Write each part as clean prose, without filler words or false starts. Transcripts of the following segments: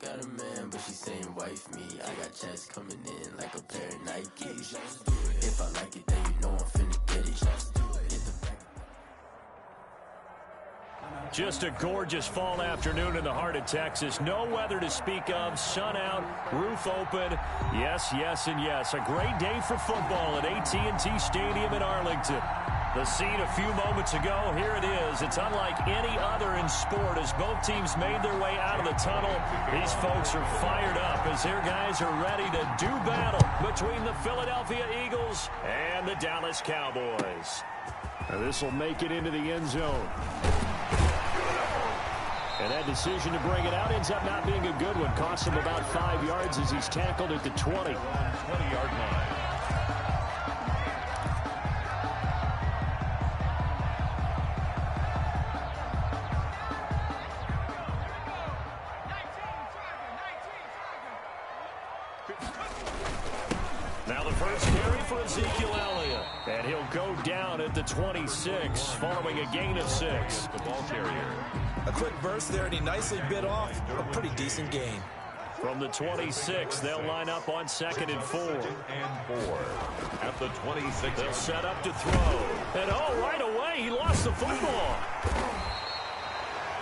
got a man, but she saying wife me. I got checks coming in like a pair of Nikes. If I like it, then you know I'm finna get it. Just a gorgeous fall afternoon in the heart of Texas. No weather to speak of. Sun out, roof open. Yes, yes, and yes. A great day for football at AT&T Stadium in Arlington. The scene a few moments ago, here it is. It's unlike any other in sport as both teams made their way out of the tunnel. These folks are fired up as their guys are ready to do battle between the Philadelphia Eagles and the Dallas Cowboys. This will make it into the end zone. And that decision to bring it out ends up not being a good one. Costs him about 5 yards as he's tackled at the 20. 20-yard line. Now the first carry for Ezekiel Elliott. And he'll go down at the 26 following a gain of 6. The ball carrier. A quick burst there, and he nicely bit off a pretty decent gain. From the 26, they'll line up on 2nd and 4. At the 26. They'll set up to throw. And right away, he lost the football.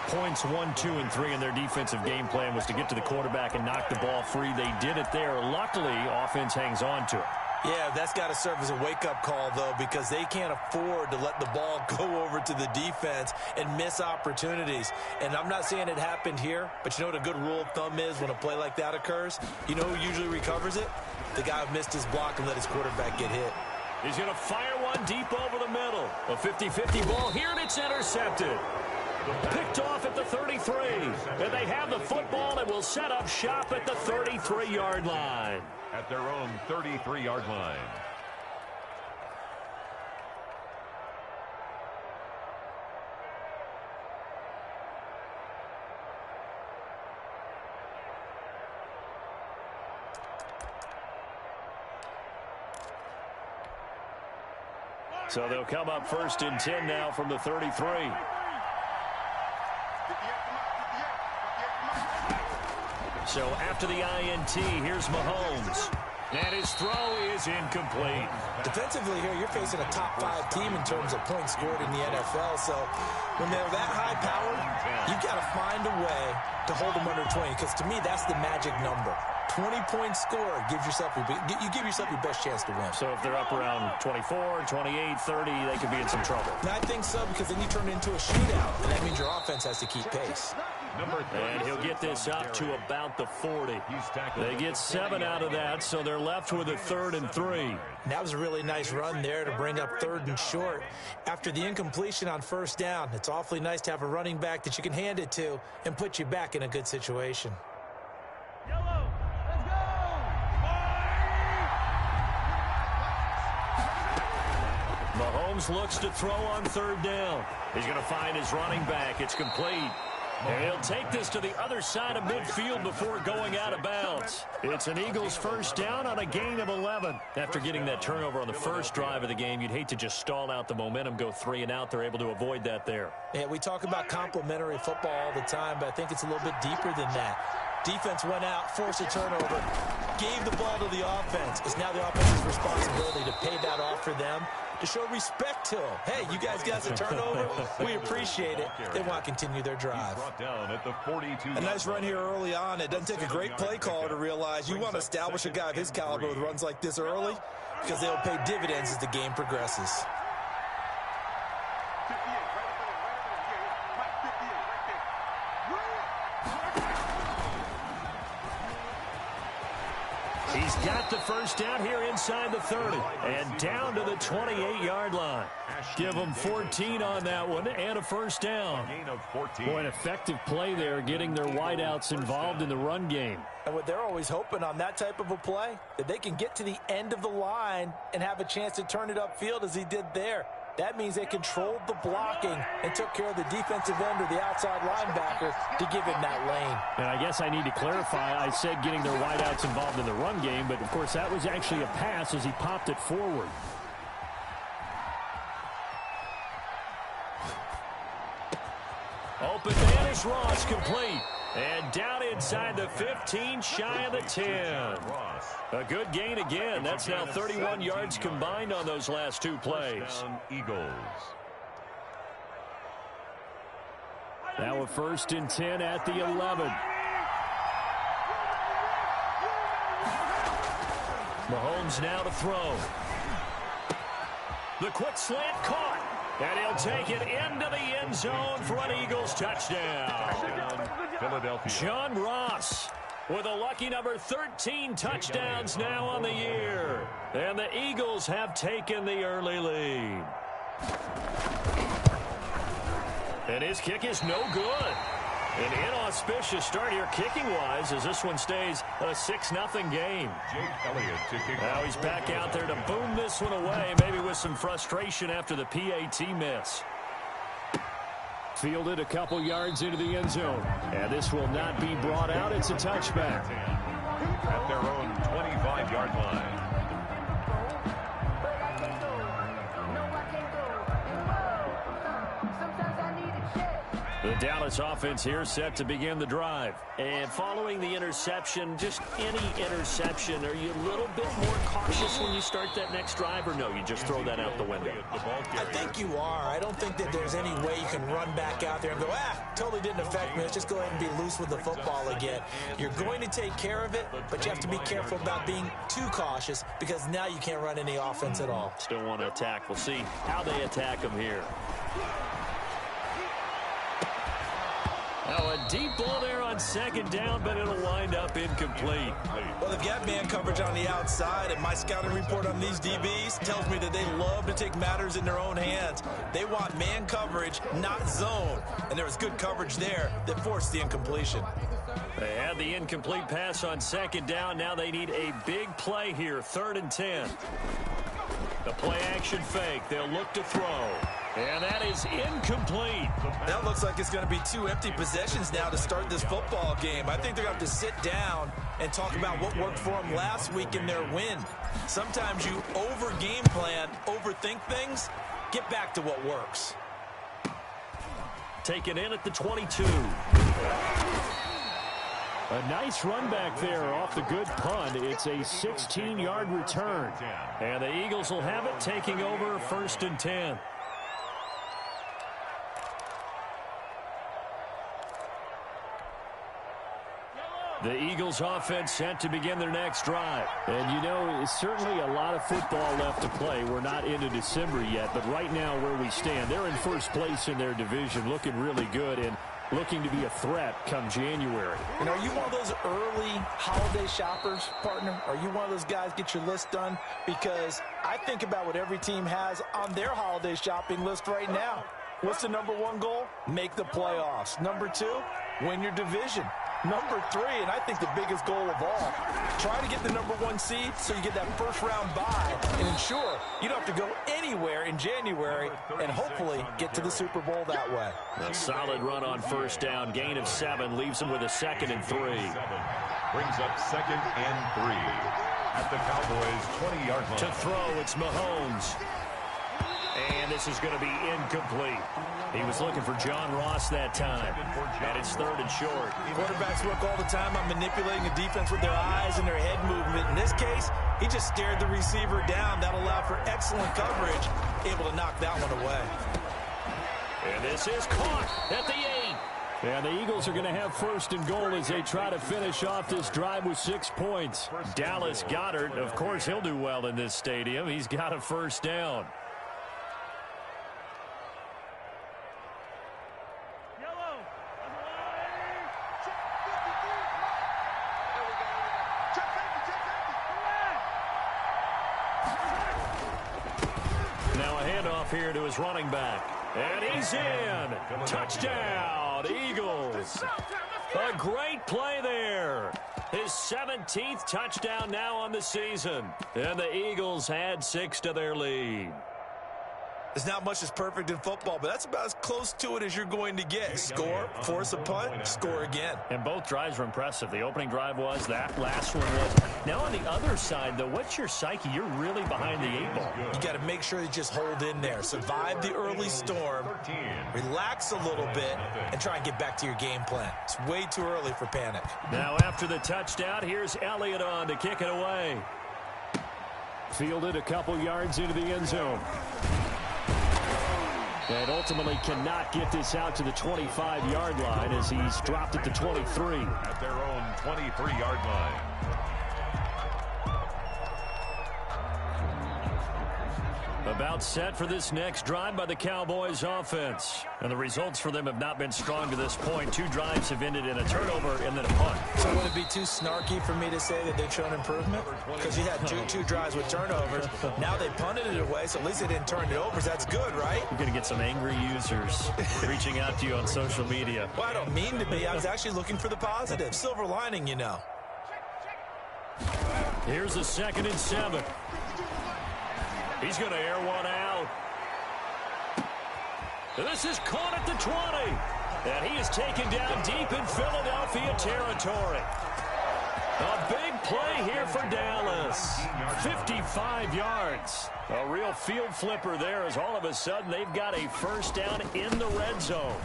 Points 1, 2, and 3 in their defensive game plan was to get to the quarterback and knock the ball free. They did it there. Luckily, offense hangs on to it. Yeah, that's got to serve as a wake-up call, though, because they can't afford to let the ball go over to the defense and miss opportunities. And I'm not saying it happened here, but you know what a good rule of thumb is when a play like that occurs? You know who usually recovers it? The guy who missed his block and let his quarterback get hit. He's going to fire one deep over the middle. A 50-50 ball here, and it's intercepted. Picked off at the 33. And they have the football and will set up shop at the 33-yard line. At their own 33-yard line. So they'll come up 1st and 10 now from the 33. So after the INT, here's Mahomes. And his throw is incomplete. Defensively here, you're facing a top 5 team in terms of points scored in the NFL. So when they're that high powered, you've got to find a way to hold them under 20. Because to me, that's the magic number. 20 points scored, you give yourself your best chance to win. So if they're up around 24, 28, 30, they could be in some trouble. And I think so, because then you turn it into a shootout, and that means your offense has to keep pace. And he'll get this up to about the 40. They get 7 out of that, so they're left with a 3rd and 3. And that was a really nice run there to bring up 3rd and short. After the incompletion on 1st down, it's awfully nice to have a running back that you can hand it to and put you back in a good situation. Mahomes looks to throw on 3rd down. He's going to find his running back. It's complete. And he'll take this to the other side of midfield before going out of bounds. It's an Eagles 1st down on a gain of 11. After getting that turnover on the first drive of the game, you'd hate to just stall out the momentum, go 3 and out. They're able to avoid that there. Yeah, we talk about complementary football all the time, but I think it's a little bit deeper than that. Defense went out, forced a turnover, gave the ball to the offense. It's now the offense's responsibility to pay that off for them, to show respect to them. Hey, you guys got the turnover. We appreciate it. They want to continue their drive. A nice run here early on. It doesn't take a great play caller to realize you want to establish a guy of his caliber with runs like this early, because they'll pay dividends as the game progresses. He's got the 1st down here inside the 30 and down to the 28-yard line. Give them 14 on that one and a 1st down. Boy, an effective play there, getting their wideouts involved in the run game. And what they're always hoping on that type of a play, that they can get to the end of the line and have a chance to turn it upfield as he did there. That means they controlled the blocking and took care of the defensive end or the outside linebacker to give him that lane. And I guess I need to clarify, I said getting their wideouts involved in the run game, but of course that was actually a pass as he popped it forward. Open man is Ross, complete. And down inside. inside the 15, shy of the 10. A good gain again. That's now 31 yards combined on those last two plays. Eagles. Now a 1st and 10 at the 11. Mahomes now to throw. The quick slant caught. And he'll take it into the end zone for an Eagles touchdown. Philadelphia. John Ross with a lucky number 13 touchdowns now on the year. And the Eagles have taken the early lead. And his kick is no good. An inauspicious start here kicking-wise as this one stays a 6-0 game. Jake Elliott to kick. Now he's back out there to boom this one away, maybe with some frustration after the PAT miss. Fielded a couple yards into the end zone. And this will not be brought out. It's a touchback. At their own 25-yard line. The Dallas offense here set to begin the drive. And following the interception, just any interception, are you a little bit more cautious when you start that next drive, or no, you just throw that out the window? I think you are. I don't think that there's any way you can run back out there and go, totally didn't affect me. Let's just go ahead and be loose with the football again. You're going to take care of it, but you have to be careful about being too cautious because now you can't run any offense at all. Still want to attack. We'll see how they attack them here. Now a deep ball there on 2nd down, but it'll wind up incomplete. Well, they've got man coverage on the outside, and my scouting report on these DBs tells me that they love to take matters in their own hands. They want man coverage, not zone. And there was good coverage there that forced the incompletion. They had the incomplete pass on 2nd down. Now they need a big play here, 3rd and 10. The play action fake. They'll look to throw. And that is incomplete. That looks like it's going to be 2 empty possessions now to start this football game. I think they're going to have to sit down and talk about what worked for them last week in their win. Sometimes you over-game plan, overthink things. Get back to what works. Taken in at the 22. A nice run back there off the good punt. It's a 16-yard return. And the Eagles will have it, taking over 1st and 10. The Eagles offense set to begin their next drive. And you know, it's certainly a lot of football left to play. We're not into December yet, but right now where we stand, they're in 1st place in their division, looking really good and looking to be a threat come January. And are you one of those early holiday shoppers, partner? Are you one of those guys get your list done? Because I think about what every team has on their holiday shopping list right now. What's the number 1 goal? Make the playoffs. Number 2, win your division. Number 3, and I think the biggest goal of all, try to get the number 1 seed so you get that 1st round bye and ensure you don't have to go anywhere in January and hopefully get to the Super Bowl that way. A solid run on 1st down. Gain of 7 leaves them with a 2nd and 3. Brings up 2nd and 3 at the Cowboys' 20-yard line. To throw, it's Mahomes. And this is going to be incomplete. He was looking for John Ross that time. And it's 3rd and short. Quarterbacks work all the time on manipulating the defense with their eyes and their head movement. In this case, he just stared the receiver down. That allowed for excellent coverage, able to knock that one away. And this is caught at the 8. And the Eagles are going to have 1st and goal as they try to finish off this drive with 6 points. Dallas Goedert, of course, he'll do well in this stadium. He's got a 1st down. Here to his running back. And he's in. Touchdown, Eagles. A great play there. His 17th touchdown now on the season. And the Eagles add 6 to their lead. There's not much that's perfect in football, but that's about as close to it as you're going to get. Score, force a punt, score again. And both drives were impressive. The opening drive was, that last one was. Now on the other side, though, what's your psyche? You're really behind the 8 ball. You got to make sure you just hold in there. Survive the early storm, relax a little bit, and try and get back to your game plan. It's way too early for panic. Now after the touchdown, here's Elliott on to kick it away. Fielded a couple yards into the end zone. And ultimately cannot get this out to the 25-yard line as he's dropped it to 23. At their own 23-yard line. About set for this next drive by the Cowboys offense. And the results for them have not been strong to this point. 2 drives have ended in a turnover and then a punt. So would it be too snarky for me to say that they've shown improvement? Because you had two drives with turnovers. Now they punted it away, so at least they didn't turn it over. So that's good, right? You're going to get some angry users reaching out to you on social media. Well, I don't mean to be. I was actually looking for the positive. Silver lining, you know. Here's a 2nd and 7. He's going to air one out. This is caught at the 20. And he is taken down deep in Philadelphia territory. A big play here for Dallas. 55 yards. A real field flipper there as all of a sudden they've got a first down in the red zone.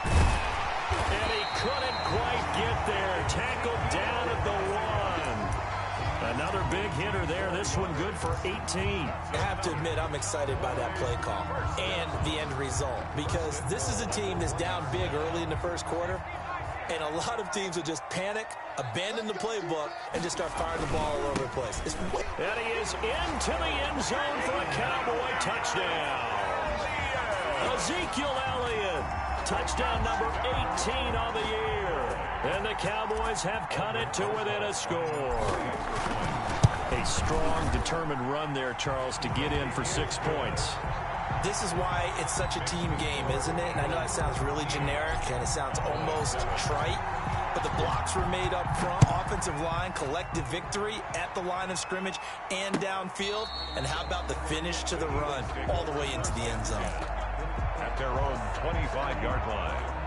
And he couldn't quite get there. Tackled down at the 1. Another big hitter there. This one good for 18. I have to admit, I'm excited by that play call and the end result because this is a team that's down big early in the first quarter, and a lot of teams will just panic, abandon the playbook, and just start firing the ball all over the place. And he is into the end zone for a Cowboy touchdown. Ezekiel Elliott, touchdown number 18 on the year. And the Cowboys have cut it to within a score. A strong, determined run there, Charles, to get in for 6 points. This is why it's such a team game, isn't it? And I know that sounds really generic, and it sounds almost trite, but the blocks were made up front, offensive line, collective victory at the line of scrimmage and downfield. And how about the finish to the run all the way into the end zone? At their own 25-yard line.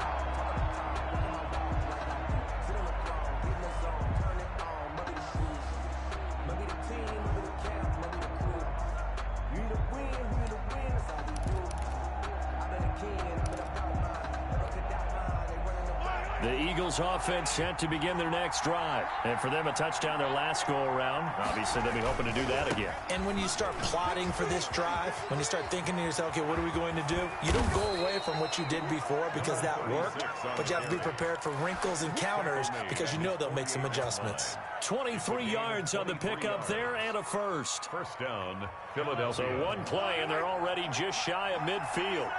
The Eagles offense set to begin their next drive. And for them, a touchdown their last go-around. Obviously, they'll be hoping to do that again. And when you start plotting for this drive, when you start thinking to yourself, okay, what are we going to do? You don't go away from what you did before because that worked, but you have to be prepared for wrinkles and counters because you know they'll make some adjustments. 23 yards on the pickup there and a first. First down, Philadelphia. So one play, and they're already just shy of midfield.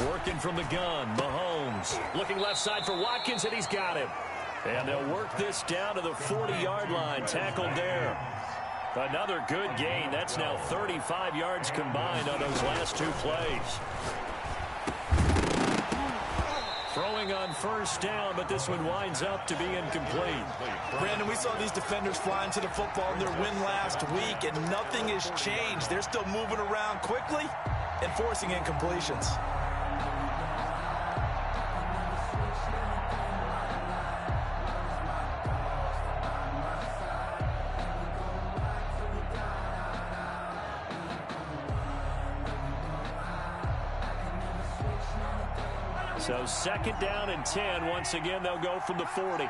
Working from the gun, Mahomes. Looking left side for Watkins, and he's got him. And they'll work this down to the 40-yard line. Tackled there. Another good gain. That's now 35 yards combined on those last 2 plays. Throwing on first down, but this one winds up to be incomplete. Brandon, we saw these defenders flying to the football in their win last week, and nothing has changed. They're still moving around quickly and forcing incompletions. So second down and 10. Once again, they'll go from the 40.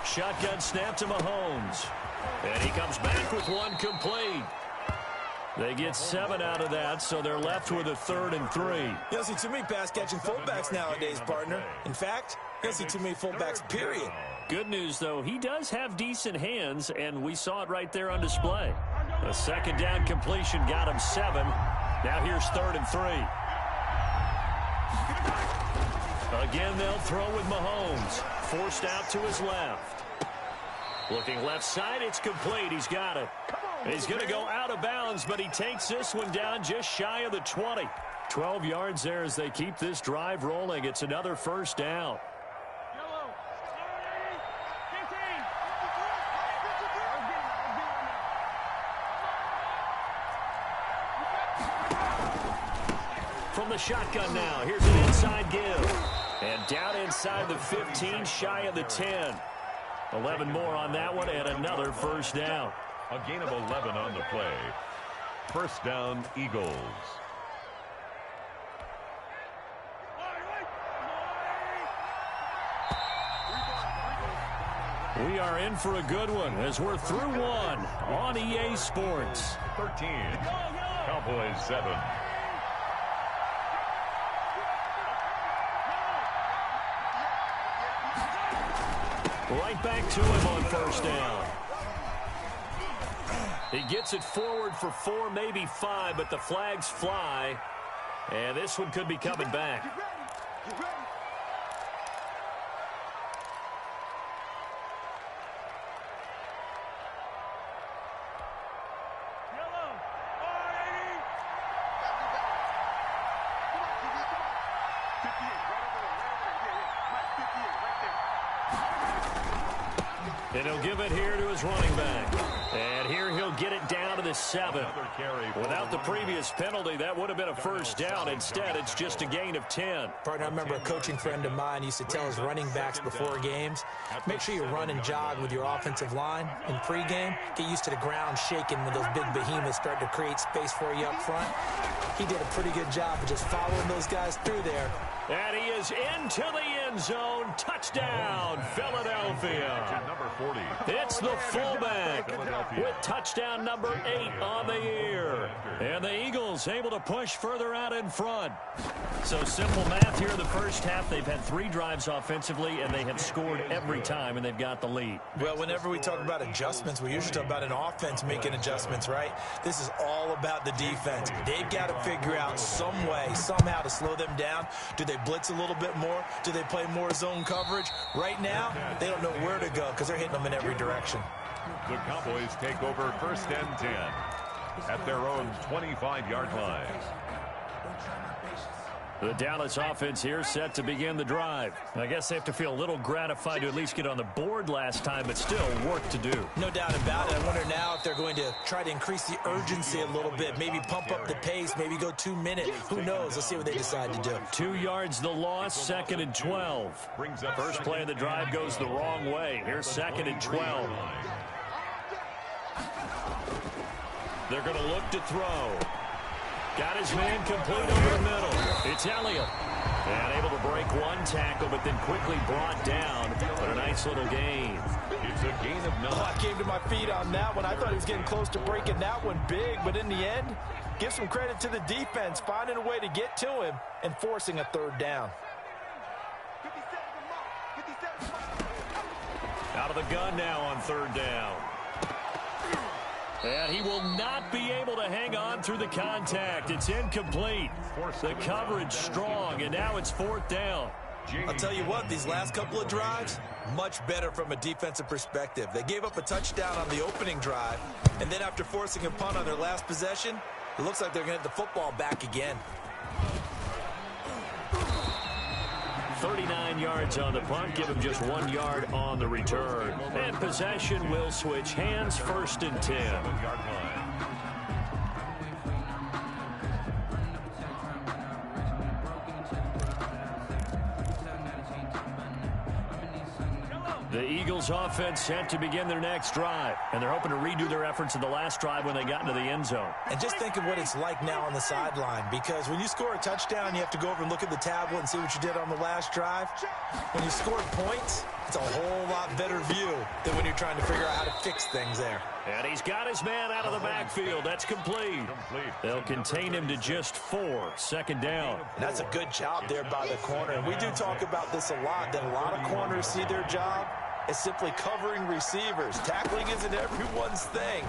Shotgun snap to Mahomes. And he comes back with one complete. They get 7 out of that, so they're left with a 3rd and 3. You don't see too many pass-catching fullbacks nowadays, partner. In fact, you don't see too many fullbacks, period. Good news, though, he does have decent hands, and we saw it right there on display. A second down completion got him 7. Now here's 3rd and 3. Again, they'll throw with Mahomes. Forced out to his left. Looking left side, it's complete. He's got it. He's going to go out of bounds, but he takes this one down just shy of the 20. 12 yards there as they keep this drive rolling. It's another first down. the shotgun now. Here's an inside give. And down inside the 15, shy of the 10. 11 more on that one, and another first down. A gain of 11 on the play. First down, Eagles. We are in for a good one as we're through one on EA Sports. 13. Cowboys 7. Right back to him on first down. He gets it forward for 4, maybe 5, but the flags fly. And this one could be coming back. And he'll give it here to his running back. And here he'll get it down to the 7. Without the previous penalty, that would have been a first down. Instead, it's just a gain of 10. Partner, I remember a coaching friend of mine used to tell his running backs before games, make sure you run and jog with your offensive line in pregame. Get used to the ground shaking when those big behemoths start to create space for you up front. He did a pretty good job of just following those guys through there. And he is into the end zone. Touchdown, Philadelphia. Number 40. It's the fullback with touchdown number 8 on the year. And the Eagles able to push further out in front. So simple math here in the first half. They've had 3 drives offensively, and they have scored every time, and they've got the lead. Well, whenever we talk about adjustments, we usually talk about an offense making adjustments, right? This is all about the defense. They've got to figure out some way, somehow to slow them down. Do they blitz a little bit more? Do they play more zone coverage? Right now, they don't know where to go because they're hitting them in every direction. The Cowboys take over first and 10 at their own 25-yard line. The Dallas offense here set to begin the drive. I guess they have to feel a little gratified to at least get on the board last time, but still work to do. No doubt about it. I wonder now if they're going to try to increase the urgency a little bit, maybe pump up the pace, maybe go 2 minutes. Who knows? Let's see what they decide to do. 2 yards the loss, 2nd and 12. First play of the drive goes the wrong way. Here's 2nd and 12. They're going to look to throw. Got his man complete over the middle. It's Elliott. And able to break 1 tackle, but then quickly brought down. But a nice little gain. It's a gain of 9. Oh, I came to my feet on that one. I thought he was getting close to breaking that one big, but in the end, give some credit to the defense, finding a way to get to him and forcing a 3rd down. Out of the gun now on 3rd down. And he will not be able to hang on through the contact. It's incomplete. The coverage strong, and now it's 4th down. I'll tell you what, these last couple of drives, much better from a defensive perspective. They gave up a touchdown on the opening drive, and then after forcing a punt on their last possession, it looks like they're going to get the football back again. 39 yards on the punt, give him just 1 yard on the return. And possession will switch hands, 1st and 10. The Eagles offense set to begin their next drive, and they're hoping to redo their efforts in the last drive when they got into the end zone. And just think of what it's like now on the sideline, because when you score a touchdown, you have to go over and look at the tablet and see what you did on the last drive. When you score points, it's a whole lot better view than when you're trying to figure out how to fix things there. And he's got his man out of the backfield. That's complete. They'll contain him to just 4. 2nd down. And that's a good job there by the corner. And we do talk about this a lot, that a lot of corners see their job as simply covering receivers. Tackling isn't everyone's thing.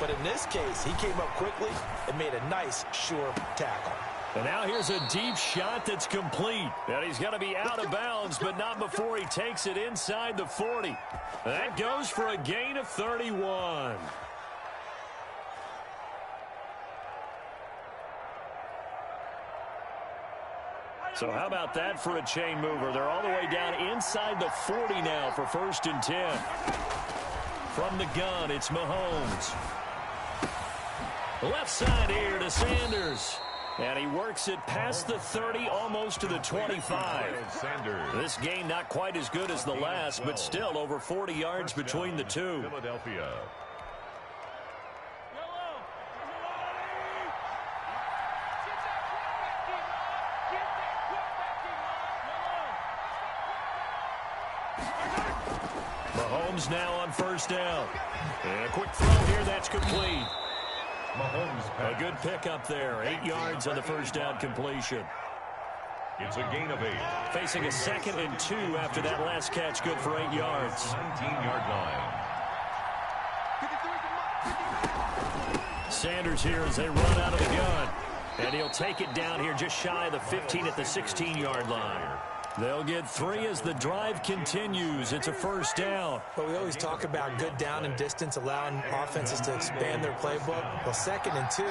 But in this case, he came up quickly and made a nice, sure tackle. And now here's a deep shot that's complete. And he's going to be out of bounds, but not before he takes it inside the 40. That goes for a gain of 31. So how about that for a chain mover? They're all the way down inside the 40 now for 1st and 10. From the gun, it's Mahomes. Left side here to Sanders. And he works it past the 30, almost to the 25. This game not quite as good as the last, but still over 40 yards between the two. Philadelphia. Mahomes now on first down. And a quick throw here, that's complete. A good pickup there. 8 yards on the first down completion. It's a gain of 8. Facing a 2nd and 2 after that last catch, good for 8 yards. 19-yard line. Sanders here as they run out of the gun. And he'll take it down here just shy of the 15 at the 16-yard line. They'll get 3 as the drive continues. It's a first down. But we always talk about good down and distance, allowing offenses to expand their playbook. Well, 2nd and 2,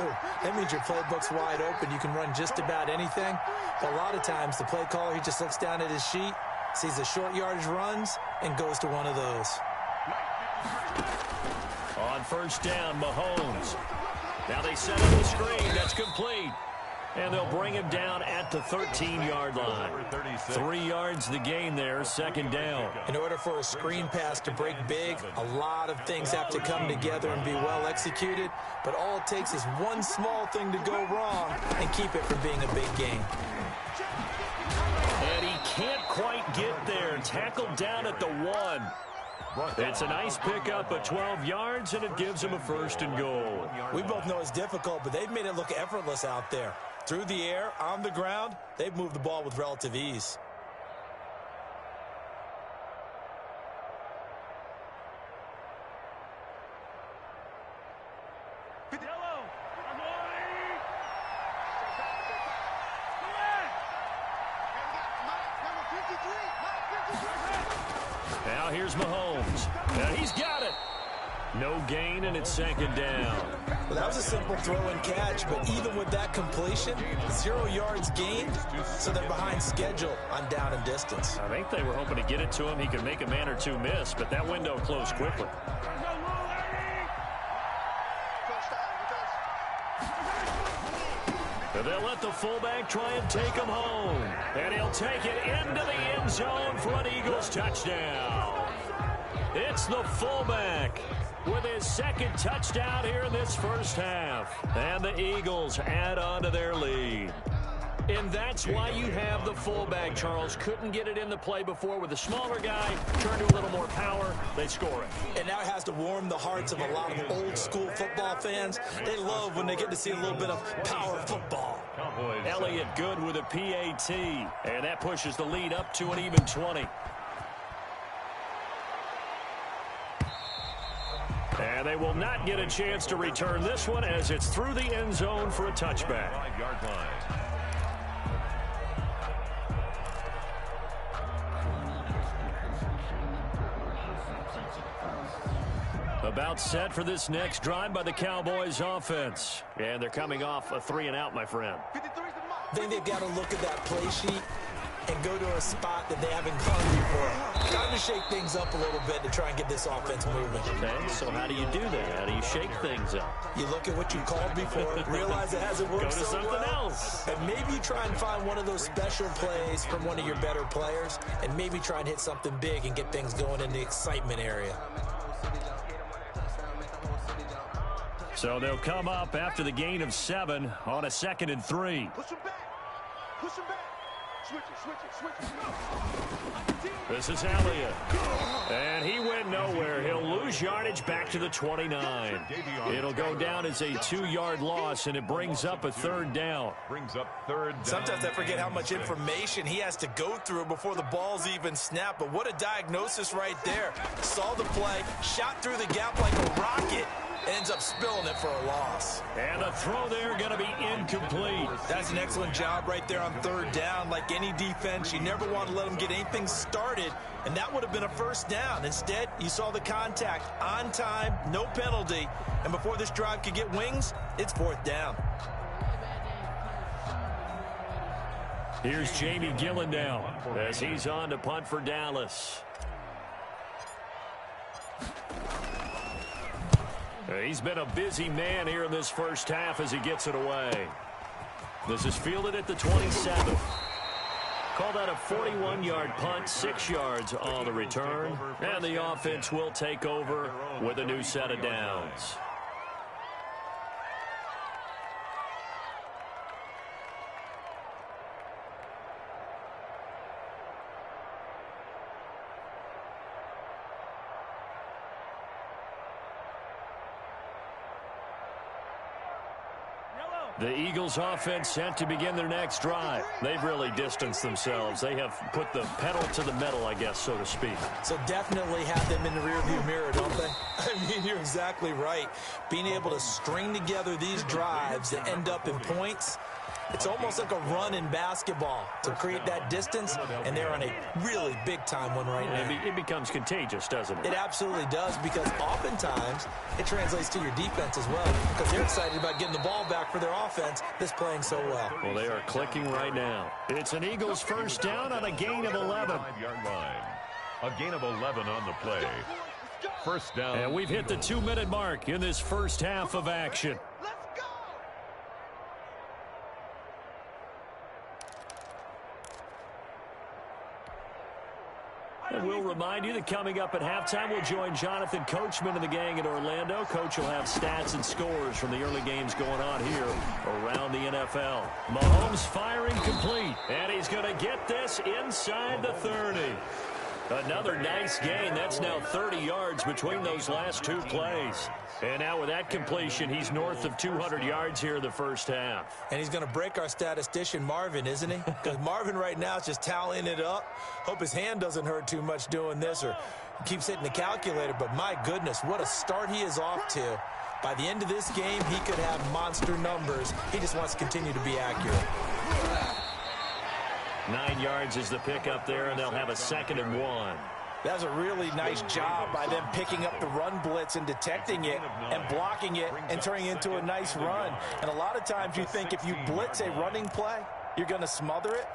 that means your playbook's wide open. You can run just about anything. But a lot of times, the play caller, he just looks down at his sheet, sees the short yardage runs, and goes to one of those. On first down, Mahomes. Now they set up the screen. That's complete. And they'll bring him down at the 13-yard line. 3 yards the gain there, 2nd down. In order for a screen pass to break big, a lot of things have to come together and be well executed. But all it takes is one small thing to go wrong and keep it from being a big gain. And he can't quite get there. Tackled down at the 1. It's a nice pickup of 12 yards, and it gives him a 1st and goal. We both know it's difficult, but they've made it look effortless out there. Through the air, on the ground, they've moved the ball with relative ease. Now here's Mahomes. Now he's got it. No gain, and it's 2nd down. Well, that was a simple throw and catch, but even with that completion, 0 yards gained, so they're behind schedule on down and distance. I think they were hoping to get it to him. He could make a man or two miss, but that window closed quickly. They'll let the fullback try and take him home. And he'll take it into the end zone for an Eagles touchdown. It's the fullback with his 2nd touchdown here in this first half. And the Eagles add on to their lead. And that's why you have the fullback, Charles. Couldn't get it in the play before with a smaller guy. Turned to a little more power. They score it. And now it has to warm the hearts of a lot of old-school football fans. They love when they get to see a little bit of power football. Elliott good with a PAT. And that pushes the lead up to an even 20. And they will not get a chance to return this one as it's through the end zone for a touchback. 5-yard line. About set for this next drive by the Cowboys offense. And they're coming off a 3-and-out, my friend. I think they've got to look at that play sheet and go to a spot that they haven't gone before. Time to shake things up a little bit to try and get this offense moving. Okay, so how do you do that? How do you shake things up? You look at what you called before, realize it hasn't worked Go to so something well, else. and maybe you try and find one of those special plays from one of your better players, and maybe try and hit something big and get things going in the excitement area. So they'll come up after the gain of 7 on a 2nd and 3. Push him back. Push him back. Switch it. This is Elliott. And he went nowhere. He'll lose yardage back to the 29. It'll go down as a 2-yard loss, and it brings up a 3rd down. Brings up 3rd down. Sometimes I forget how much information he has to go through before the ball's even snapped, but what a diagnosis right there. Saw the play, shot through the gap like a rocket, ends up spilling it for a loss. And the throw there going to be incomplete. That's an excellent job right there on 3rd down. Like any defense, you never want to let them get anything started, and that would have been a 1st down. Instead, you saw the contact on time, no penalty, and before this drive could get wings, it's 4th down. Here's Jamie Gillen now as he's on to punt for Dallas. He's been a busy man here in this first half as he gets it away. This is fielded at the 27. Call that a 41-yard punt, 6 yards on the return. And the offense will take over with a new set of downs. The Eagles offense set to begin their next drive. They've really distanced themselves. They have put the pedal to the metal, I guess, so to speak. So definitely have them in the rearview mirror, don't they? I mean, you're exactly right. Being able to string together these drives that end up in points, it's almost like a run in basketball to create that distance, and they're on a really big-time one right now. It becomes contagious, doesn't it? It absolutely does, because oftentimes it translates to your defense as well, because they're excited about getting the ball back for their offense that's playing so well. Well, they are clicking right now. It's an Eagles first down on a gain of 11. A gain of 11 on the play. First down. And we've hit the 2-minute mark in this first half of action. And we'll remind you that coming up at halftime, we'll join Jonathan Coachman and the gang in Orlando. Coach will have stats and scores from the early games going on here around the NFL. Mahomes firing complete, and he's going to get this inside the 30. Another nice gain. That's now 30 yards between those last two plays. And now with that completion, he's north of 200 yards here in the first half. And he's going to break our statistician, Marvin, isn't he? Because Marvin right now is just tallying it up. Hope his hand doesn't hurt too much doing this or keeps hitting the calculator. But my goodness, what a start he is off to. By the end of this game, he could have monster numbers. He just wants to continue to be accurate. 9 yards is the pickup there, and they'll have a 2nd and 1. That was a really nice job by them picking up the run blitz and detecting it and blocking it and turning it into a nice run. And a lot of times you think if you blitz a running play, you're going to smother it.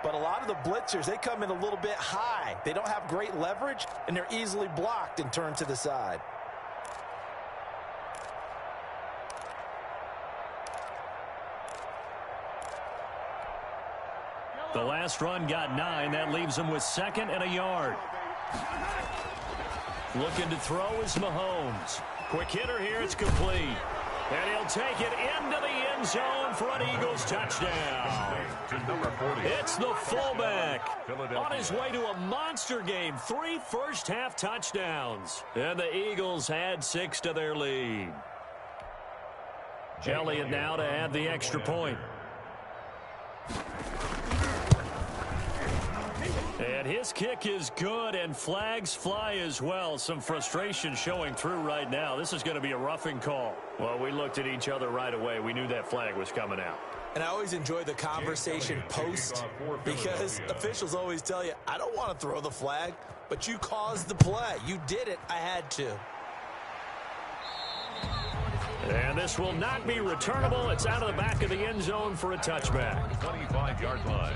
But a lot of the blitzers, they come in a little bit high. They don't have great leverage, and they're easily blocked and turned to the side. The last run got 9. That leaves him with 2nd and a yard. Looking to throw is Mahomes. Quick hitter here. It's complete. And he'll take it into the end zone for an Eagles touchdown. To number 40. It's the fullback. On his way to a monster game. 3 first-half touchdowns. And the Eagles add 6 to their lead. Elliott now to add the extra point. And his kick is good, and flags fly as well. Some frustration showing through right now. This is going to be a roughing call. Well, we looked at each other right away. We knew that flag was coming out. And I always enjoy the conversation post, because officials always tell you, I don't want to throw the flag, but you caused the play. You did it. I had to. And this will not be returnable. It's out of the back of the end zone for a touchback. 25-yard line.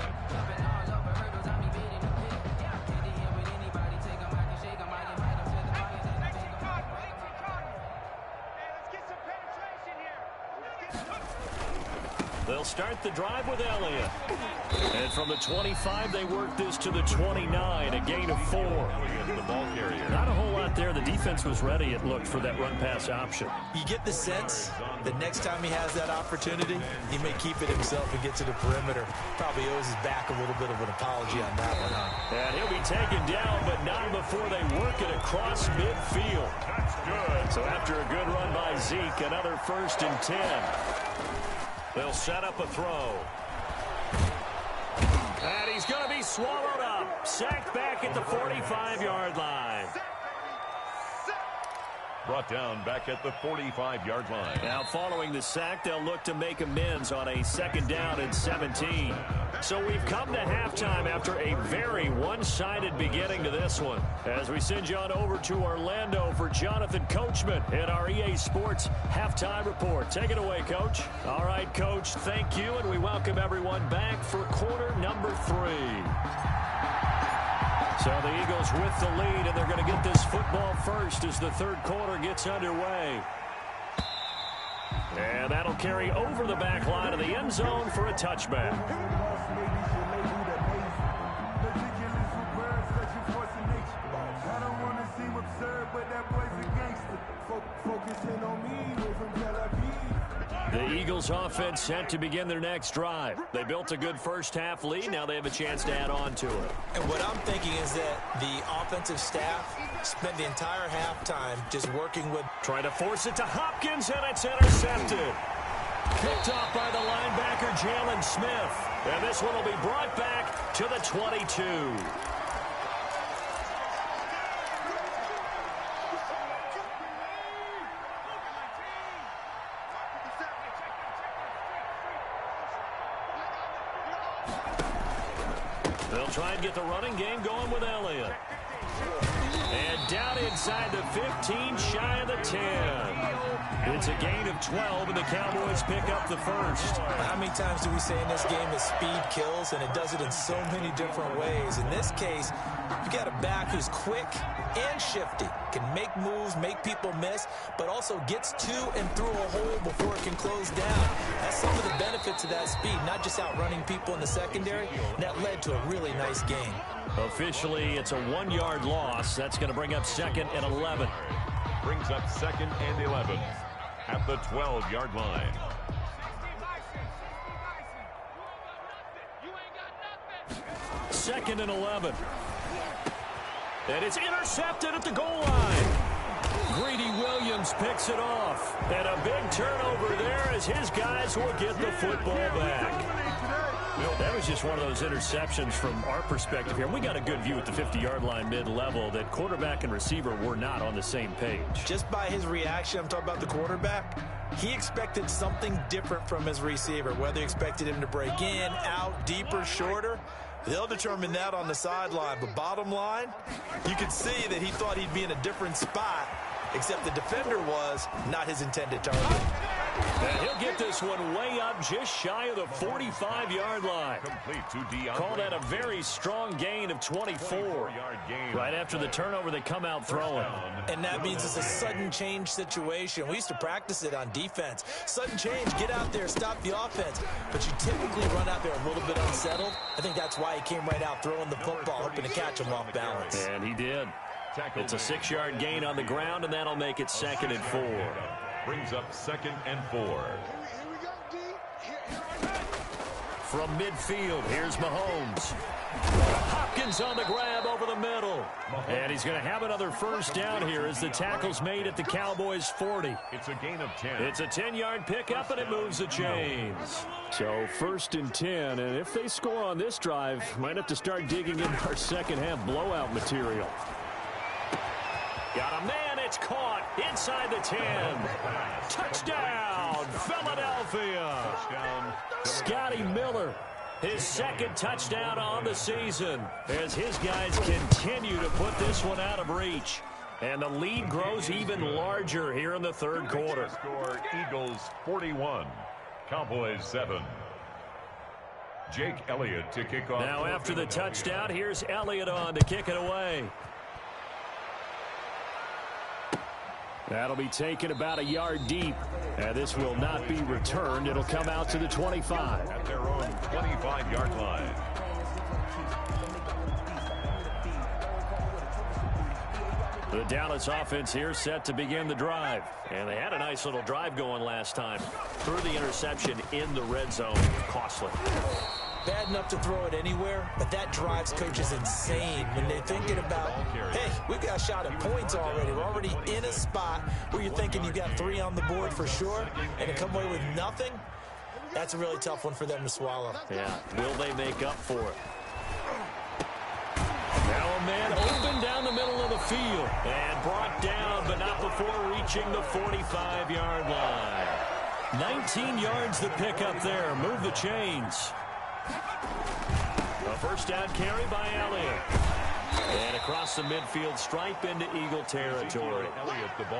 They'll start the drive with Elliott. And from the 25, they work this to the 29, a gain of 4. The ball carrier. Not a whole lot there. The defense was ready, it looked, for that run-pass option. You get the sense that next time he has that opportunity, he may keep it himself and get to the perimeter. Probably owes his back a little bit of an apology on that one, huh? And he'll be taken down, but not before they work it across midfield. That's good. So after a good run by Zeke, another 1st and 10. They'll set up a throw. And he's going to be swallowed up. Sacked back at the 45-yard line. Brought down back at the 45-yard line. Now following the sack, they'll look to make amends on a 2nd down and 17. So we've come to halftime after a very one-sided beginning to this one. As we send you on over to Orlando for Jonathan Coachman in our EA Sports Halftime Report. Take it away, Coach. All right, Coach, thank you, and we welcome everyone back for quarter number 3. So the Eagles with the lead, and they're going to get this football first as the 3rd quarter gets underway. And that'll carry over the back line of the end zone for a touchback. The Eagles offense set to begin their next drive. They built a good first-half lead. Now they have a chance to add on to it. And what I'm thinking is that the offensive staff spent the entire halftime just working with... Trying to force it to Hopkins, and it's intercepted. Picked off by the linebacker, Jalen Smith. And this one will be brought back to the 22. They'll try and get the running game going with Elliott. And down inside the 15, shy of the 10. It's a gain of 12, and the Cowboys pick up the first. How many times do we say in this game that speed kills, and it does it in so many different ways? In this case, you got a back who's quick and shifty, can make moves, make people miss, but also gets to and through a hole before it can close down. That's some of the benefits of that speed, not just outrunning people in the secondary, and that led to a really nice game. Officially, it's a 1-yard loss. That's going to bring up 2nd and 11. Brings up 2nd and 11 at the 12-yard line. Second and 11. And it's intercepted at the goal line. Greedy Williams picks it off. And a big turnover there as his guys will get the football back. That was just one of those interceptions from our perspective here. We got a good view at the 50-yard line mid-level that quarterback and receiver were not on the same page. Just by his reaction, I'm talking about the quarterback, he expected something different from his receiver, whether he expected him to break in, out, deeper, shorter. They'll determine that on the sideline. But bottom line, you could see that he thought he'd be in a different spot, except the defender was not his intended target. And he'll get this one way up just shy of the 45-yard line. Call that a very strong gain of 24. Right after the turnover, they come out throwing. And that means it's a sudden change situation. We used to practice it on defense. Sudden change, get out there, stop the offense. But you typically run out there a little bit unsettled. I think that's why he came right out throwing the football, hoping to catch him off balance. And he did. It's a 6-yard gain on the ground, and that'll make it 2nd and 4. Brings up 2nd and 4. From midfield, here's Mahomes. Hopkins on the grab over the middle. And he's going to have another first down here as the tackle's made at the Cowboys' 40. It's a gain of 10. It's a 10-yard pickup, and it moves the chains. So 1st and 10, and if they score on this drive, might have to start digging in our second-half blowout material. Got a man, it's caught inside the 10. Touchdown, Philadelphia. Scotty Miller, his 2nd touchdown on the season as his guys continue to put this one out of reach. And the lead grows even larger here in the 3rd quarter. Score Eagles 41, Cowboys 7. Jake Elliott to kick off. Now after the touchdown, here's Elliott on to kick it away. That'll be taken about a yard deep. And this will not be returned. It'll come out to the 25. At their own 25-yard line. The Dallas offense here set to begin the drive. And they had a nice little drive going last time. Threw the interception in the red zone. Costly. Bad enough to throw it anywhere, but that drives coaches insane when they're thinking about, hey, we've got a shot at points already. We're already in a spot where you're thinking you've got 3 on the board for sure, and to come away with nothing, that's a really tough one for them to swallow. Yeah, will they make up for it? Now a man open down the middle of the field and brought down, but not before reaching the 45-yard line. 19 yards the pickup there. Move the chains. A first down carry by Elliott. And across the midfield stripe into Eagle territory.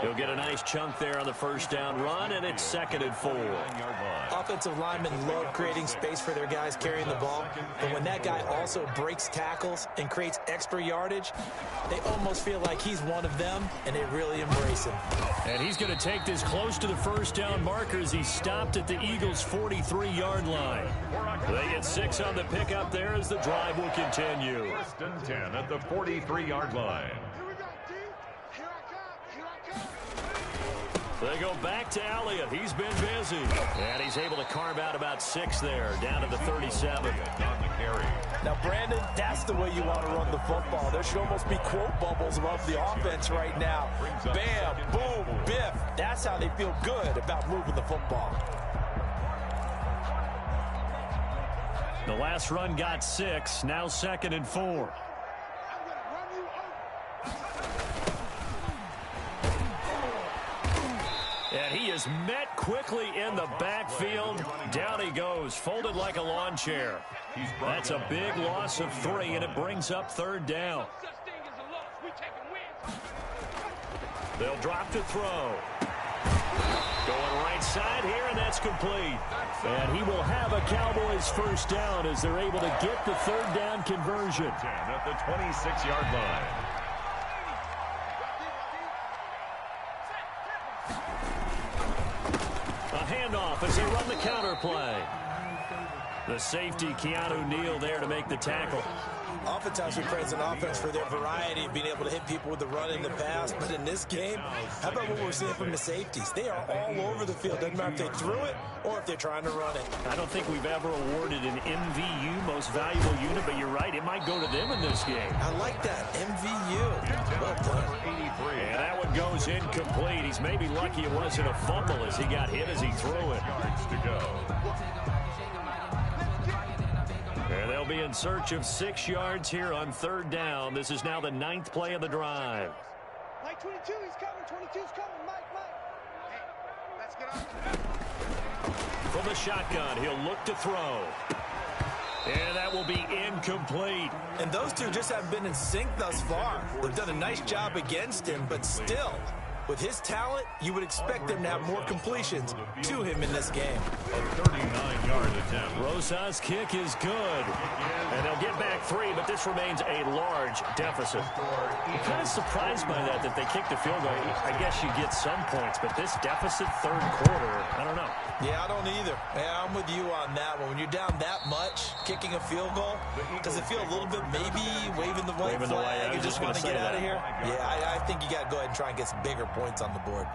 He'll get a nice chunk there on the first down run, and it's 2nd and 4. Offensive linemen love creating space for their guys carrying the ball, but when that guy also breaks tackles and creates extra yardage, they almost feel like he's one of them, and they really embrace him. And he's going to take this close to the first down marker as he stopped at the Eagles' 43-yard line. They get 6 on the pickup there as the drive will continue. 1st and 10 at the 43-yard line. They go back to Elliott. He's been busy. And he's able to carve out about 6 there, down to the 37. On the carry. Now, Brandon, that's the way you want to run the football. There should almost be quote bubbles above the offense right now. Bam, boom, biff. That's how they feel good about moving the football. The last run got 6, now 2nd and 4. And he is met quickly in the backfield. Down he goes, folded like a lawn chair. That's a big loss of 3, and it brings up 3rd down. They'll drop to throw. Going right side here, and that's complete. And he will have a Cowboys first down as they're able to get the 3rd down conversion. 10 at the 26-yard line. A handoff as they run the counter play. The safety, Keanu Neal, there to make the tackle. Oftentimes we praise an offense for their variety of being able to hit people with the run in the pass, but in this game, how about what we're seeing from the safeties? They are all over the field. Doesn't matter if they threw it or if they're trying to run it. I don't think we've ever awarded an MVU, most valuable unit, but you're right, it might go to them in this game. I like that, MVU. Well done. And that one goes incomplete. He's maybe lucky it wasn't a fumble as he got hit as he threw it. Yards to go. And they'll be in search of 6 yards here on 3rd down. This is now the 9th play of the drive. Mike 22, he's coming. 22's coming. Mike. Hey, let's get up. From the shotgun, he'll look to throw. And that will be incomplete. And those two just haven't been in sync thus far. They've done a nice job against him, but still, with his talent, you would expect them to have more completions to him in this game. A 39-yard attempt. Rosa's kick is good. And they'll get back 3, but this remains a large deficit. I'm kind of surprised by that they kicked the field goal. I guess you get some points, but this deficit 3rd quarter, I don't know. Yeah, I don't either. Yeah, I'm with you on that one. When you're down that much, kicking a field goal, does it feel a little bit maybe waving the white flag and just want to get out of here? Yeah, I think you got to go ahead and try and get some bigger points on the board.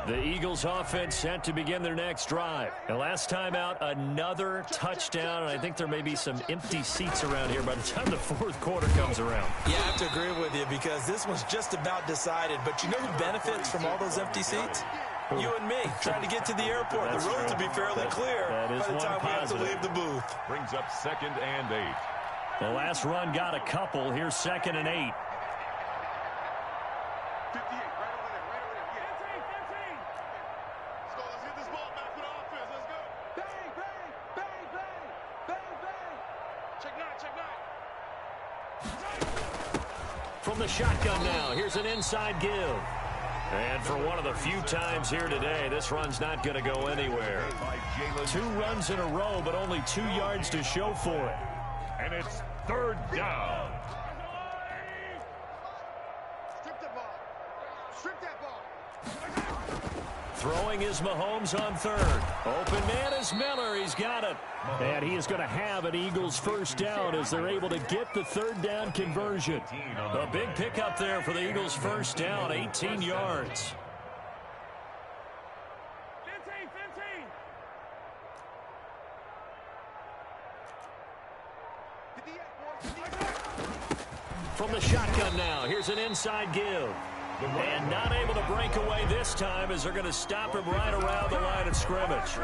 The Eagles offense set to begin their next drive. And last time out, another touchdown. And I think there may be some empty seats around here by the time the 4th quarter comes around. Yeah, I have to agree with you because this one's just about decided. But you know who benefits from all those empty seats? You and me, trying to get to the airport. The roads will be fairly clear by the time we have to leave the booth. Brings up 2nd and 8. The last run got a couple. Here's 2nd and 8. 58, right over there. Yeah. 15. Let's go. Let's get this ball back for the offense. Let's go. Bang, bang, bang, bang, bang, bang. Check 9. From the shotgun now, here's an inside give. And for one of the few times here today, this run's not going to go anywhere. 2 runs in a row, but only 2 yards to show for it. And it's 3rd down. Strip that ball. Strip that ball. Throwing is Mahomes on 3rd. Open man is Miller. He's got it. And he is going to have an Eagles first down as they're able to get the 3rd down conversion. A big pickup there for the Eagles first down, 18 yards. 15. From the shotgun now, here's an inside give. And not able to break away this time as they're going to stop him right around the line of scrimmage.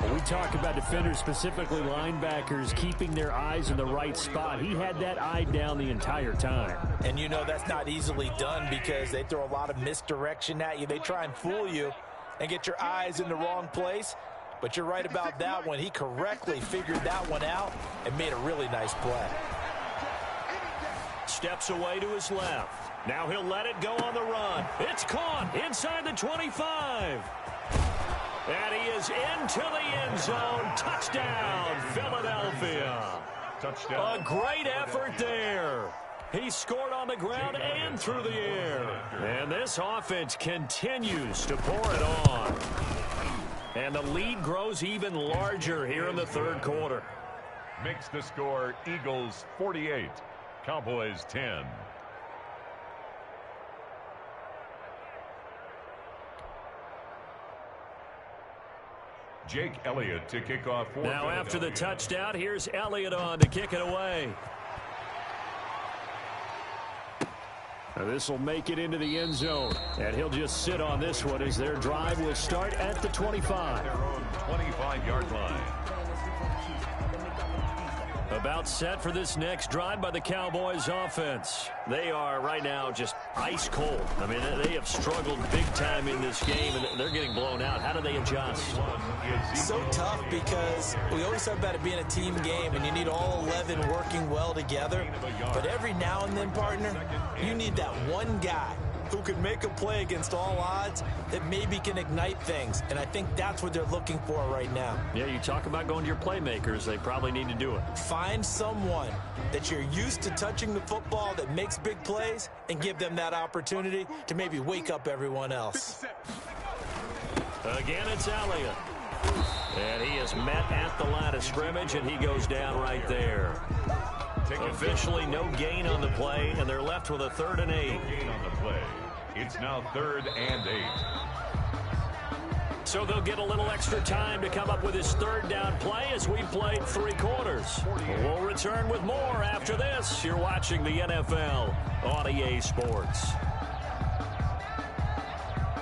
When we talk about defenders, specifically linebackers, keeping their eyes in the right spot, he had that eye down the entire time. And you know that's not easily done because they throw a lot of misdirection at you. They try and fool you and get your eyes in the wrong place. But you're right about that one. He correctly figured that one out and made a really nice play. Steps away to his left. Now he'll let it go on the run. It's caught inside the 25. And he is into the end zone. Touchdown, Philadelphia. Touchdown. A great effort there. He scored on the ground and through the air. And this offense continues to pour it on. And the lead grows even larger here in the third quarter. Makes the score Eagles 48, Cowboys 10. Jake Elliott to kick off for Now after the touchdown, here's Elliott on to kick it away. This will make it into the end zone, and he'll just sit on this one as their drive will start at the 25. Their own 25-yard line. About set for this next drive by the Cowboys offense. They are right now just ice cold. I mean, they have struggled big time in this game, and they're getting blown out. How do they adjust? So tough because we always talk about it being a team game, and you need all 11 working well together. But every now and then, partner, you need that one guy who can make a play against all odds that maybe can ignite things. And I think that's what they're looking for right now. Yeah, you talk about going to your playmakers. They probably need to do it. Find someone that you're used to touching the football that makes big plays and give them that opportunity to maybe wake up everyone else. Again, it's Elliott. And he is met at the line of scrimmage, and he goes down right there. Officially no gain on the play, and they're left with a 3rd and 8. No gain on the play. It's now 3rd and 8. So they'll get a little extra time to come up with his 3rd down play as we've played 3 quarters. We'll return with more after this. You're watching the NFL on EA Sports.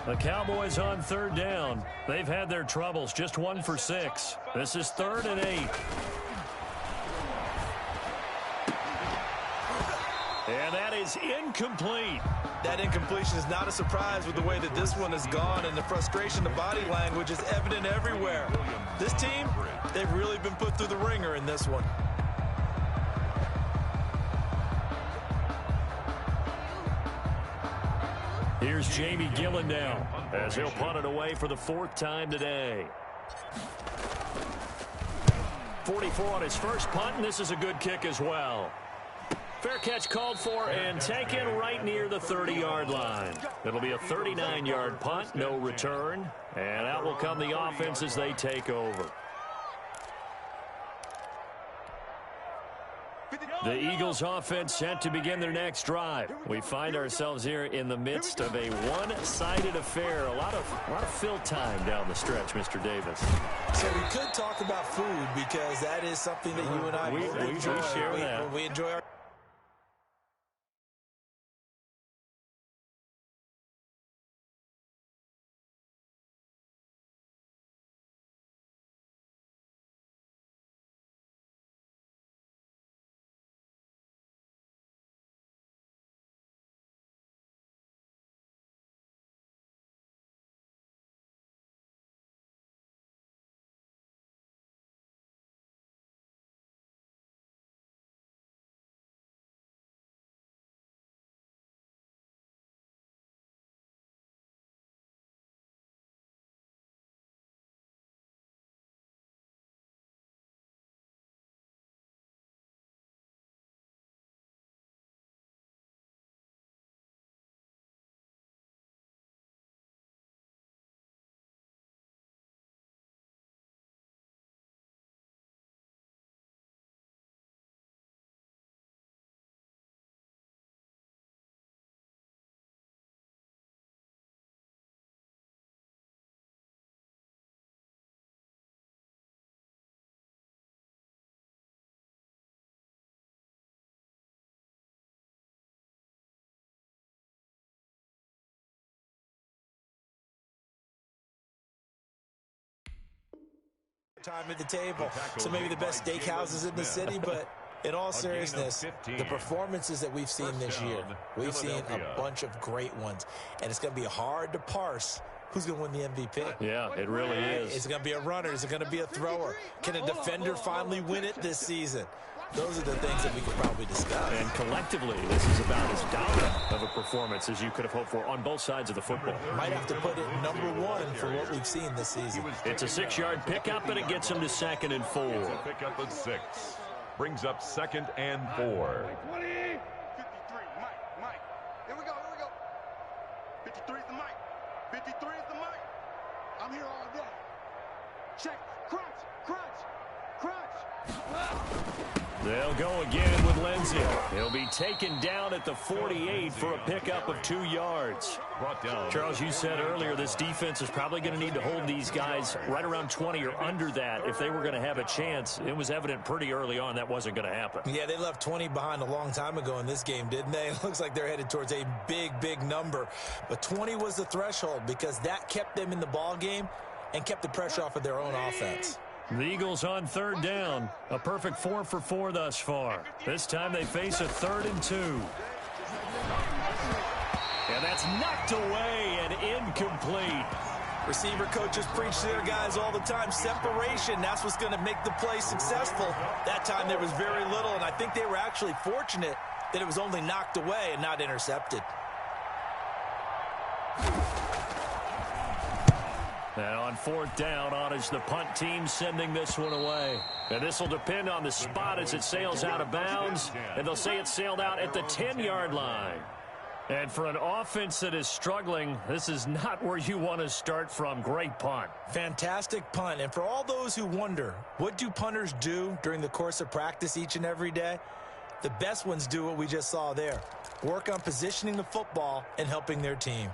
The Cowboys on 3rd down. They've had their troubles, just 1 for 6. This is 3rd and 8. And that is incomplete. That incompletion is not a surprise with the way that this one has gone, and the frustration, the body language is evident everywhere. This team, they've really been put through the ringer in this one. Here's Jamie Gillen now as he'll punt it away for the 4th time today. 44 on his first punt, and this is a good kick as well. Fair catch called for and taken right near the 30-yard line. It'll be a 39-yard punt, no return. And out will come the offense as they take over. The Eagles offense set to begin their next drive. We find ourselves here in the midst of a one-sided affair. A lot of fill time down the stretch, Mr. Davis. So we could talk about food because that is something that you and I enjoy. We share that. We enjoy our Time at the table, so maybe the best steakhouses in the city, but in all seriousness, the performances that we've seen this year, we've seen a bunch of great ones, and it's going to be hard to parse who's going to win the MVP. Yeah, it really is. Is it going to be a runner? Is it going to be a thrower? Can a defender finally win it this season? Those are the things that we could probably discuss. And collectively, this is about as dominant of a performance as you could have hoped for on both sides of the football. Might have to put it #1 for what we've seen this season. It's a 6-yard pickup, and it gets him to 2nd and 4. Pickup of 6. Brings up 2nd and 4. 53, Mike. Here we go. 53 is the Mike. 53 is the Mike. I'm here all day. Check. Crunch. They'll go again with Lindsey. He'll be taken down at the 48 for a pickup of 2 yards. Brought down. Charles, you said earlier this defense is probably going to need to hold these guys right around 20 or under that if they were going to have a chance. It was evident pretty early on that wasn't going to happen. Yeah, they left 20 behind a long time ago in this game, didn't they? It looks like they're headed towards a big number. But 20 was the threshold because that kept them in the ball game and kept the pressure off of their own offense. The Eagles on 3rd down. A perfect 4 for 4 thus far. This time they face a 3rd and 2. And that's knocked away and incomplete. Receiver coaches preach to their guys all the time. Separation, that's what's going to make the play successful. That time there was very little, and I think they were actually fortunate that it was only knocked away and not intercepted. And on 4th down, on is the punt team sending this one away. And this will depend on the spot as it sails out of bounds. And they'll say it sailed out at the 10-yard line. And for an offense that is struggling, this is not where you want to start from. Great punt. Fantastic punt. And for all those who wonder, what do punters do during the course of practice each and every day? The best ones do what we just saw there. Work on positioning the football and helping their team.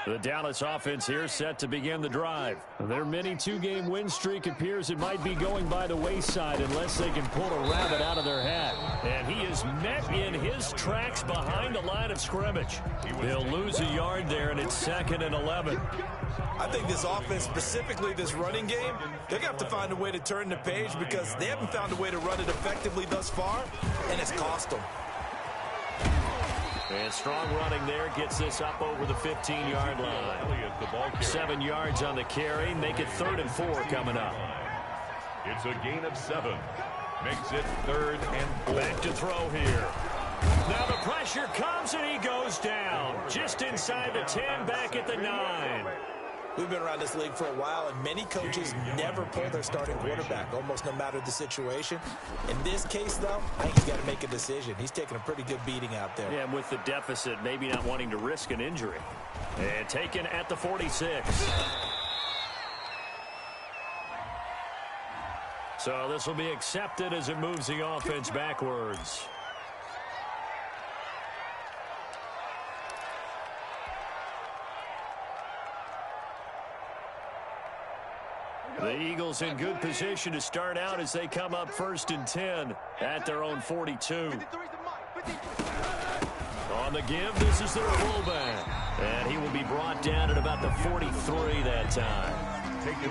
The Dallas offense here set to begin the drive. Their mini 2-game win streak appears it might be going by the wayside unless they can pull a rabbit out of their hat. And he is met in his tracks behind the line of scrimmage. They'll lose a yard there, and it's 2nd and 11. I think this offense, specifically this running game, they're going to have to find a way to turn the page because they haven't found a way to run it effectively thus far, and it's cost them. And strong running there gets this up over the 15-yard line. 7 yards on the carry. Make it 3rd and 4 coming up. It's a gain of 7. Makes it 3rd and 4. Back to throw here. Now the pressure comes and he goes down. Just inside the 10, back at the 9. We've been around this league for a while, and many coaches never pull their starting quarterback, almost no matter the situation. In this case, though, I think he's got to make a decision. He's taking a pretty good beating out there. Yeah, and with the deficit, maybe not wanting to risk an injury. And taken at the 46. So this will be accepted as it moves the offense backwards. The Eagles in good position to start out as they come up 1st and 10 at their own 42. On the give, this is their fullback. And he will be brought down at about the 43 that time.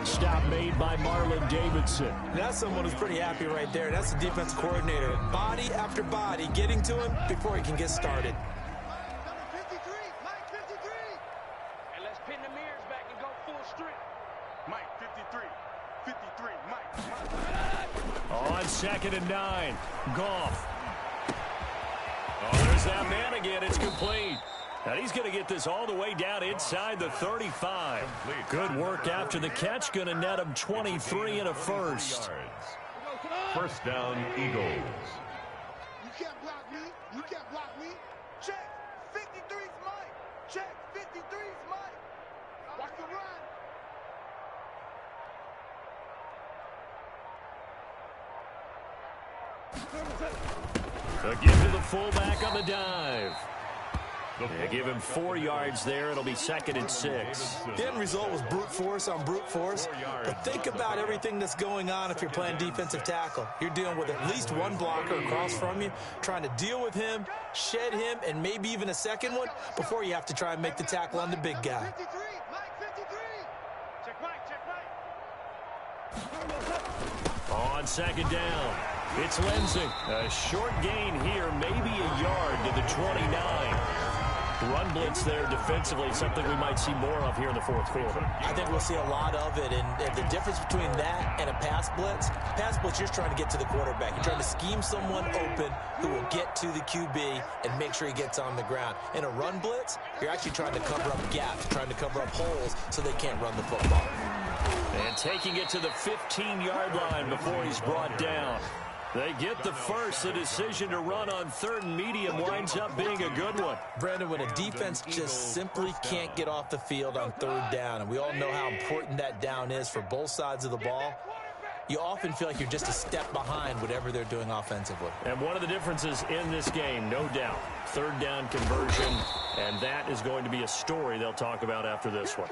Stop made by Marlon Davidson. That's someone who's pretty happy right there. That's the defensive coordinator. Body after body, getting to him before he can get started. And let's pin the mirrors back and go full strength. Mike, 53, Mike. On 2nd and 9, Goff. Oh, there's that man again. It's complete. And he's going to get this all the way down inside the 35. Good work after the catch. Going to net him 23 and a first. 1st down, Eagles. You can't block me. You can't block me. Check. 53's Mike. Check. 53's Mike. Watch the run. A give to the fullback on the dive. They give him 4 yards there. It'll be 2nd and 6. The end result was brute force on brute force. But think about everything that's going on if you're playing defensive tackle. You're dealing with at least one blocker across from you, trying to deal with him, shed him, and maybe even a second one before you have to try and make the tackle on the big guy. 53, Mike, 53. Check Mike, check Mike. on second down. It's Lindsey. A short gain here, maybe a yard to the 29. Run blitz there defensively, something we might see more of here in the fourth quarter. I think we'll see a lot of it, and the difference between that and a pass blitz, you're trying to get to the quarterback. You're trying to scheme someone open who will get to the QB and make sure he gets on the ground. In a run blitz, you're actually trying to cover up gaps, trying to cover up holes so they can't run the football. And taking it to the 15-yard line before he's brought down. They get the first. The decision to run on third and medium winds up being a good one. Brandon, when a defense just simply can't get off the field on third down, and we all know how important that down is for both sides of the ball, you often feel like you're just a step behind whatever they're doing offensively. And one of the differences in this game, no doubt, third down conversion, and that is going to be a story they'll talk about after this one.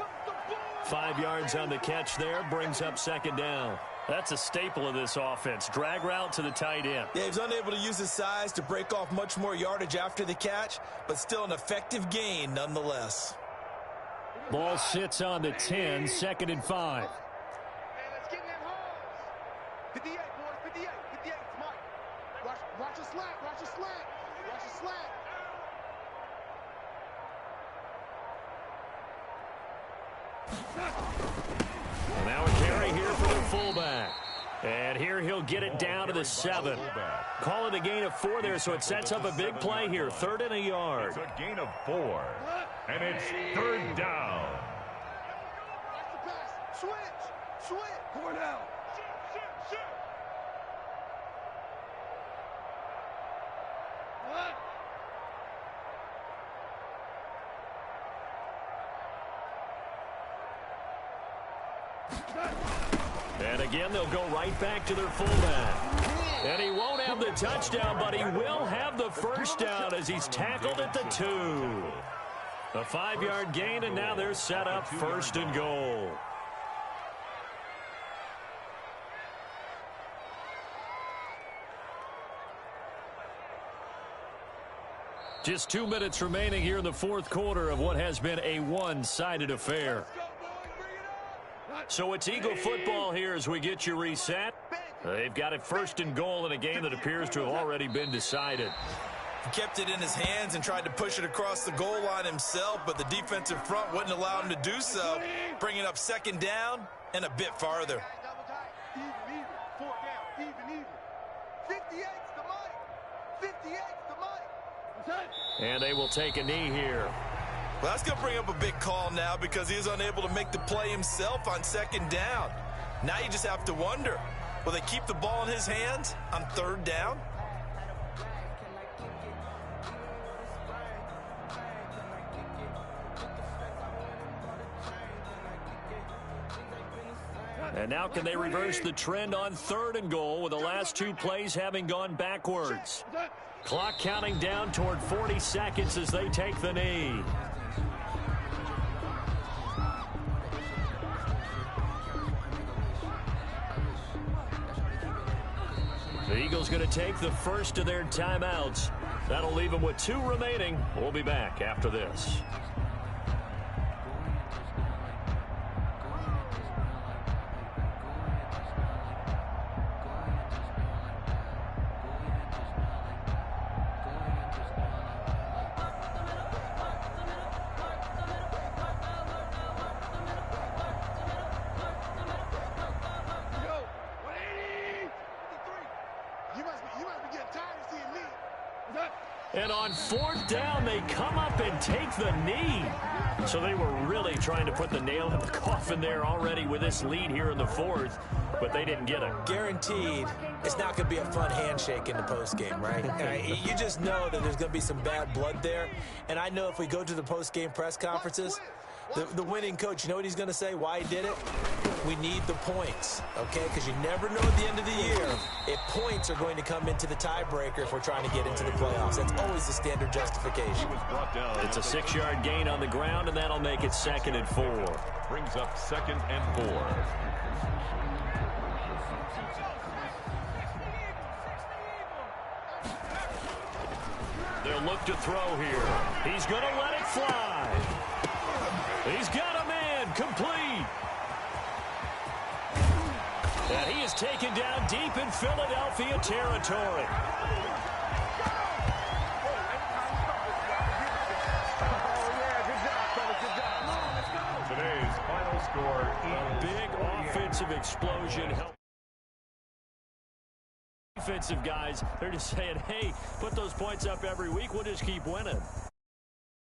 5 yards on the catch there, brings up second down. That's a staple of this offense. Drag route to the tight end. Yeah, he's unable to use his size to break off much more yardage after the catch, but still an effective gain nonetheless. Ball sits on the 10, 2nd and 5. Hey, let's get in that holes. 58, boys, 58, 58, Mike. Watch a slant, watch a slant, watch a slant. Well, now a carry here for the fullback. And here he'll get it down to the 7. Call it a gain of 4 there, so it sets up a big play here. 3rd and a yard. It's a gain of 4. And it's 3rd down. Watch the pass. Switch. Pour it out. Shoot. What? And again, they'll go right back to their fullback. And he won't have the touchdown, but he will have the first down as he's tackled at the 2. A 5-yard gain, and now they're set up 1st and goal. Just 2 minutes remaining here in the fourth quarter of what has been a one-sided affair. So it's Eagle football here as we get you reset. They've got it 1st and goal in a game that appears to have already been decided. He kept it in his hands and tried to push it across the goal line himself, but the defensive front wouldn't allow him to do so, bringing up 2nd down and a bit farther. Even. 4 down. Even. 58's the mic. 58's the mic. And they will take a knee here. Well, that's going to bring up a big call now because he was unable to make the play himself on 2nd down. Now you just have to wonder, will they keep the ball in his hands on 3rd down? And now can they reverse the trend on 3rd and goal with the last 2 plays having gone backwards? Clock counting down toward 40 seconds as they take the knee. The Eagles going to take the first of their timeouts. That'll leave them with 2 remaining. We'll be back after this. And on 4th down, they come up and take the knee. So they were really trying to put the nail in the coffin there already with this lead here in the 4th, but they didn't get it. Guaranteed, it's not going to be a fun handshake in the postgame, right? You just know that there's going to be some bad blood there. And I know if we go to the postgame press conferences, the winning coach, you know what he's going to say, why he did it? We need the points, okay? Because you never know at the end of the year if points are going to come into the tiebreaker if we're trying to get into the playoffs. That's always the standard justification. It's a 6-yard gain on the ground, and that'll make it 2nd and 4. Brings up 2nd and 4. They'll look to throw here. He's going to let it fly. He's got a man complete. And he is taken down deep in Philadelphia territory. Today's final score. A big offensive explosion. Defensive guys, they're just saying, hey, put those points up every week. We'll just keep winning.